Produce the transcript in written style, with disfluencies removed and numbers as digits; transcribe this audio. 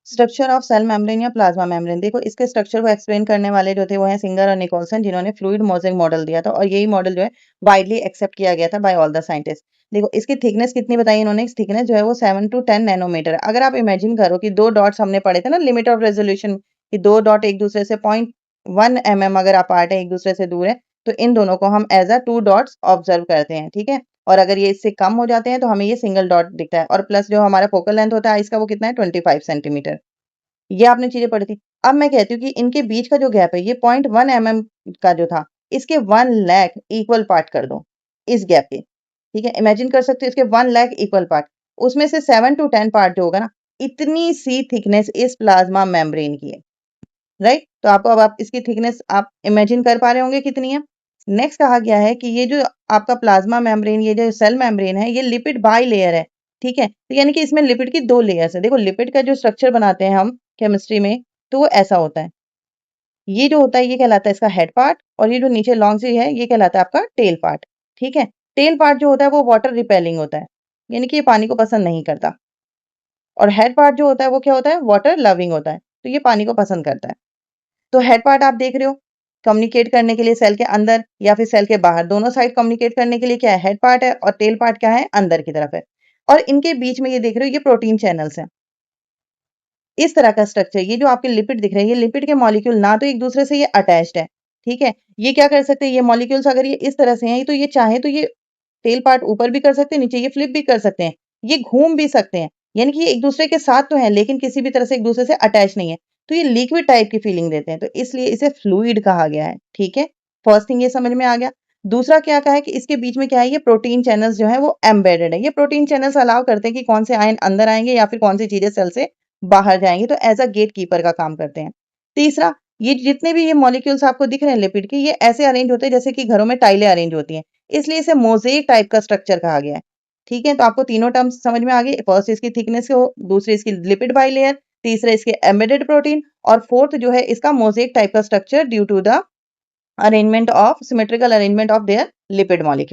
Structure of cell membrane या plasma membrane. देखो इसके स्ट्रक्चर को एक्सप्लेन करने वाले जो थे वो हैं सिंगर और निकोलसन, जिन्होंने फ्लूइड मोज़ेक मॉडल दिया था और यही मॉडल जो है वाइडली एक्सेप्ट किया गया था बाय ऑल द साइंटिस्ट। देखो इसकी थिकनेस कितनी बताई इन्होंने, इस थिकनेस जो है वो 7 to 10 नैनोमीटर। अगर आप इमेजिन करो कि दो डॉट्स हमने पढ़े थे ना लिमिट ऑफ रेजोल्यूशन, कि दो डॉट एक दूसरे से 0.1 mm अगर अपार्ट है, एक दूसरे से दूर है, तो इन दोनों को हम as a two dots observe करते हैं, ठीक है। और अगर ये इससे कम हो जाते हैं तो हमें ये सिंगल डॉट दिखता है। और प्लस जो हमारा फोकल लेंथ होता है इसका वो कितना है, 25 सेंटीमीटर। ये आपने चीजें पढ़ी थी। अब मैं कहती हूँ कि इनके बीच का जो गैप है ये 0.1 mm का जो था, इसके 1 लाख इक्वल पार्ट कर दो इस गैप के, ठीक है। इमेजिन कर सकते हो इसके 1 लाख इक्वल पार्ट, उसमें से 7 to 10 पार्ट जो होगा ना, इतनी सी थिकनेस इस प्लाज्मा मेम्ब्रेन की है, राइट। तो आपको अब आप इसकी थिकनेस आप इमेजिन कर पा रहे होंगे कितनी है। नेक्स्ट कहा गया है कि ये जो आपका प्लाज्मा मेम्ब्रेन, ये जो सेल मेम्ब्रेन है, ये लिपिड बाई लेयर है, ठीक है। तो यानी कि इसमें लिपिड की दो लेयर्स है। देखो लिपिड का जो स्ट्रक्चर बनाते हैं हम केमिस्ट्री में, तो वो ऐसा होता है। ये जो होता है ये कहलाता है इसका हेड पार्ट, और ये जो नीचे लॉन्ग सी है ये कहलाता है आपका टेल पार्ट, ठीक है। टेल पार्ट जो होता है वो वाटर रिपेलिंग होता है, यानी कि ये पानी को पसंद नहीं करता। और हेड पार्ट जो होता है वो क्या होता है, वाटर लविंग होता है, तो ये पानी को पसंद करता है। तो हेड पार्ट आप देख रहे हो, कम्युनिकेट करने के लिए सेल के अंदर या फिर सेल के बाहर, दोनों साइड कम्युनिकेट करने के लिए क्या है, हेड पार्ट है, और टेल पार्ट क्या है, अंदर की तरफ है। और इनके बीच में ये देख रहे हो ये प्रोटीन चैनल्स हैं। इस तरह का स्ट्रक्चर, ये जो आपके लिपिड दिख रहे हैं, ये लिपिड के मॉलिक्यूल ना तो एक दूसरे से ये अटैच्ड है, ठीक है। ये क्या कर सकते हैं, ये मॉलिक्यूल्स अगर ये इस तरह से हैं तो ये चाहे तो ये टेल पार्ट ऊपर भी कर सकते हैं, नीचे ये फ्लिप भी कर सकते हैं, ये घूम भी सकते हैं। यानी कि ये एक दूसरे के साथ तो है लेकिन किसी भी तरह से एक दूसरे से अटैच नहीं है। तो ये लिक्विड टाइप की फीलिंग देते हैं, तो इसलिए इसे फ्लूइड कहा गया है, ठीक है। फर्स्ट थिंग ये समझ में आ गया। दूसरा क्या कहा है कि इसके बीच में क्या है, ये प्रोटीन चैनल्स जो है वो एम्बेडेड है। ये प्रोटीन चैनल्स अलाउ करते हैं कि कौन से आयन अंदर आएंगे या फिर कौन सी चीजें सेल से बाहर जाएंगे, तो एज अ गेट कीपर का काम करते हैं। तीसरा, ये जितने भी ये मॉलिक्यूल्स आपको दिख रहे हैं लिपिड के, ये ऐसे अरेंज होते हैं जैसे कि घरों में टाइलें अरेंज होती हैं, इसलिए इसे मोज़ेक टाइप का स्ट्रक्चर कहा गया है, ठीक है। तो आपको तीनों टर्म्स समझ में आ गए। फर्स्ट इसकी थिकनेस हो, दूसरी इसकी लिपिड बाइलेयर, तीसरा इसके एम्बेडेड प्रोटीन, और फोर्थ जो है इसका मोज़ेक टाइप का structure due to the arrangement of symmetrical arrangement of their lipid molecule.